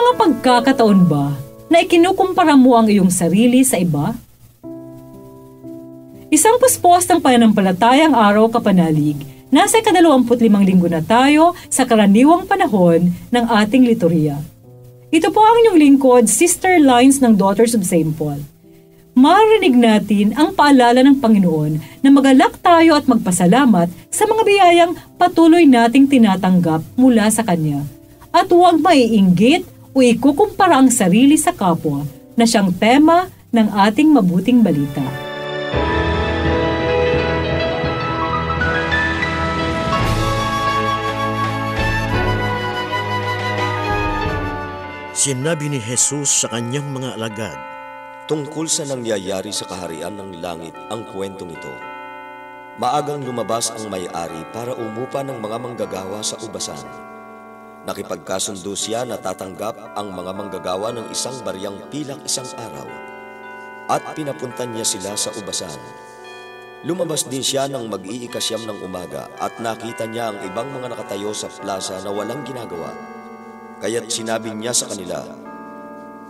mga pagkakataon ba na ikinukumpara mo ang iyong sarili sa iba? Isang puspos ng pananampalatayang araw kapanalig, nasa 25 linggo na tayo sa karaniwang panahon ng ating liturhiya. Ito po ang inyong lingkod, Sister Lines ng Daughters of St. Paul. Marinig natin ang paalala ng Panginoon na magalak tayo at magpasalamat sa mga biyayang patuloy nating tinatanggap mula sa Kanya. At huwag maiinggit o ikukumpara ang sarili sa kapwa na siyang tema ng ating mabuting balita. Sinabi ni Jesus sa kanyang mga alagad, tungkol sa nangyayari sa kaharian ng langit ang kwentong ito. Maagang lumabas ang may-ari para umupa ng mga manggagawa sa ubasan. Nakipagkasundo siya na tatanggap ang mga manggagawa ng isang baryang pilak isang araw at pinapuntan niya sila sa ubasan. Lumabas din siya ng mag-iikasyam ng umaga at nakita niya ang ibang mga nakatayo sa plaza na walang ginagawa. Kaya't sinabi niya sa kanila,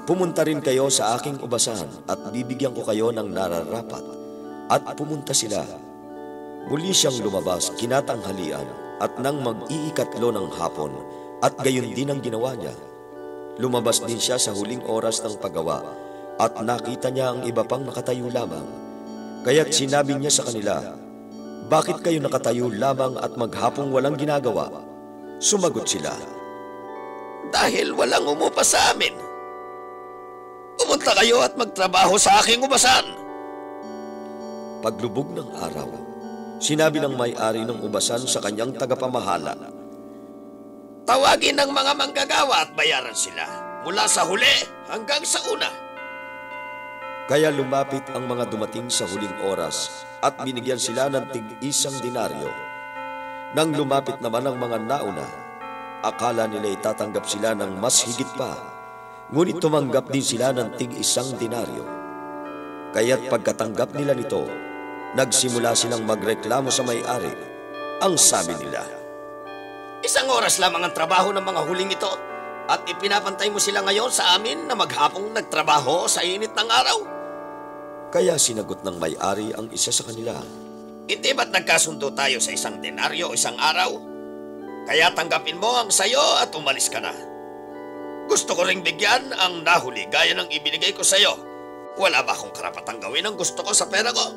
pumunta rin kayo sa aking ubasan at bibigyan ko kayo ng nararapat. At pumunta sila. Muli siyang lumabas kinatanghalian at nang mag-iikatlo ng hapon at gayon din ang ginawa niya. Lumabas din siya sa huling oras ng paggawa at nakita niya ang iba pang nakatayo lamang. Kaya't sinabi niya sa kanila, bakit kayo nakatayo lamang at maghapong walang ginagawa? Sumagot sila, dahil walang umupa sa amin. Pumunta kayo at magtrabaho sa aking ubasan. Paglubog ng araw, sinabi ng may-ari ng ubasan sa kanyang tagapamahala, tawagin ng mga manggagawa at bayaran sila mula sa huli hanggang sa una. Kaya lumapit ang mga dumating sa huling oras at binigyan sila ng tig-isang denaryo. Nang lumapit naman ang mga nauna, akala nila itatanggap sila ng mas higit pa, ngunit tumanggap din sila ng tig-isang denaryo. Kaya't pagkatanggap nila nito, nagsimula silang magreklamo sa may-ari. Ang sabi nila, isang oras lamang ang trabaho ng mga huling ito at ipinapantay mo sila ngayon sa amin na maghapong nagtrabaho sa init ng araw? Kaya sinagot ng may-ari ang isa sa kanila, hindi ba't nagkasundo tayo sa isang denaryo o isang araw? Kaya tanggapin mo ang sayo at umalis ka na. Gusto ko ring bigyan ang nahuli gaya ng ibinigay ko sayo. Wala ba akong karapatang gawin ang gusto ko sa pera ko?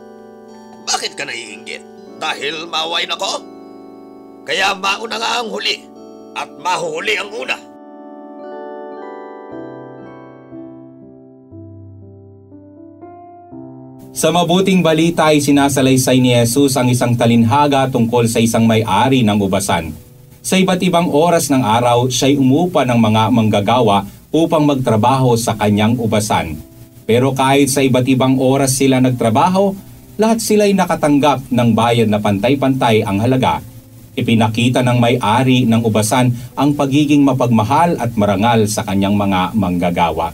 Bakit ka naiinggit? Dahil maawain ako? Kaya mauna nga ang huli at mahuhuli ang una. Sa mabuting balita ay sinasalaysay ni Jesus ang isang talinhaga tungkol sa isang may-ari ng ubasan. Sa iba't ibang oras ng araw, siya'y umupa ng mga manggagawa upang magtrabaho sa kanyang ubasan. Pero kahit sa iba't ibang oras sila nagtrabaho, lahat sila'y nakatanggap ng bayad na pantay-pantay ang halaga. Ipinakita ng may-ari ng ubasan ang pagiging mapagmahal at marangal sa kanyang mga manggagawa.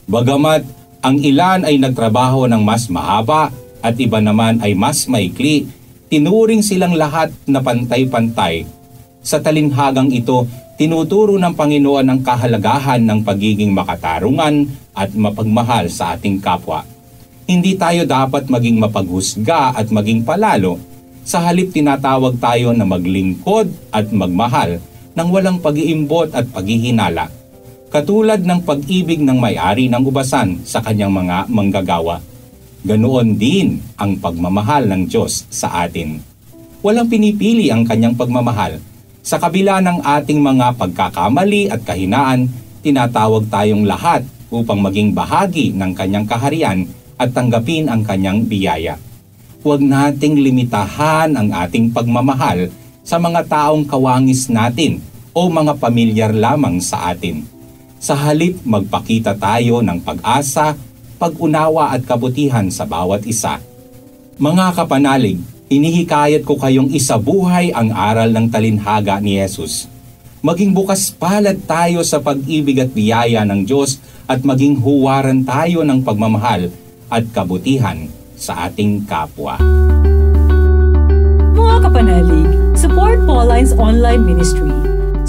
Bagamat ang ilan ay nagtrabaho ng mas mahaba at iba naman ay mas maikli, tinuring silang lahat na pantay-pantay. Sa talinhagang ito, tinuturo ng Panginoon ang kahalagahan ng pagiging makatarungan at mapagmahal sa ating kapwa. Hindi tayo dapat maging mapaghusga at maging palalo. Sa halip tinatawag tayo na maglingkod at magmahal ng walang pag-iimbot at paghihinala. Katulad ng pag-ibig ng may-ari ng ubasan sa kanyang mga manggagawa. Ganoon din ang pagmamahal ng Diyos sa atin. Walang pinipili ang kanyang pagmamahal. Sa kabila ng ating mga pagkakamali at kahinaan, tinatawag tayong lahat upang maging bahagi ng kanyang kaharian at tanggapin ang kanyang biyaya. Huwag nating limitahan ang ating pagmamahal sa mga taong kawangis natin o mga pamilyar lamang sa atin. Sa halip magpakita tayo ng pag-asa, pag-unawa at kabutihan sa bawat isa. Mga kapanalig, hinihikayat ko kayong isabuhay ang aral ng talinhaga ni Jesus. Maging bukas palad tayo sa pag-ibig at biyaya ng Diyos at maging huwaran tayo ng pagmamahal at kabutihan sa ating kapwa. Mga kapanalig, support Pauline's online ministry.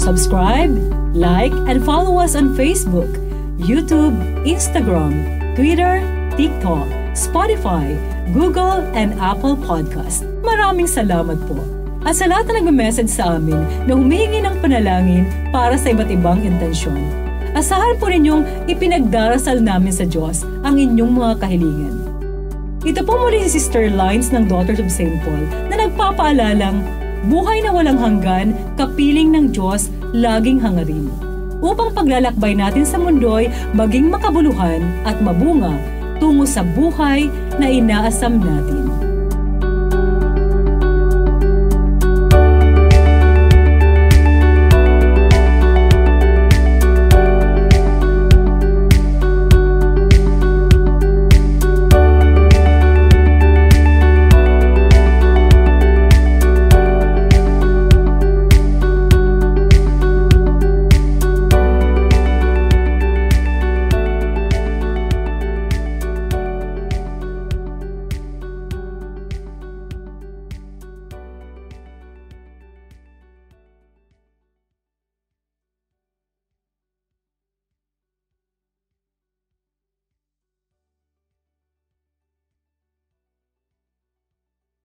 Subscribe, Like and follow us on Facebook, YouTube, Instagram, Twitter, TikTok, Spotify, Google, and Apple Podcast. Maraming salamat po. At sa lahat na nagme-message sa amin na humihingi ng panalangin para sa iba't ibang intensyon. Asahan po ninyong ipinagdarasal namin sa Diyos ang inyong mga kahilingan. Ito po muli si Sister Lines ng Daughters of St. Paul na nagpapaalalang buhay na walang hanggan, kapiling ng Diyos, laging hangarin. Upang paglalakbay natin sa mundo'y maging makabuluhan at mabunga tungo sa buhay na inaasam natin.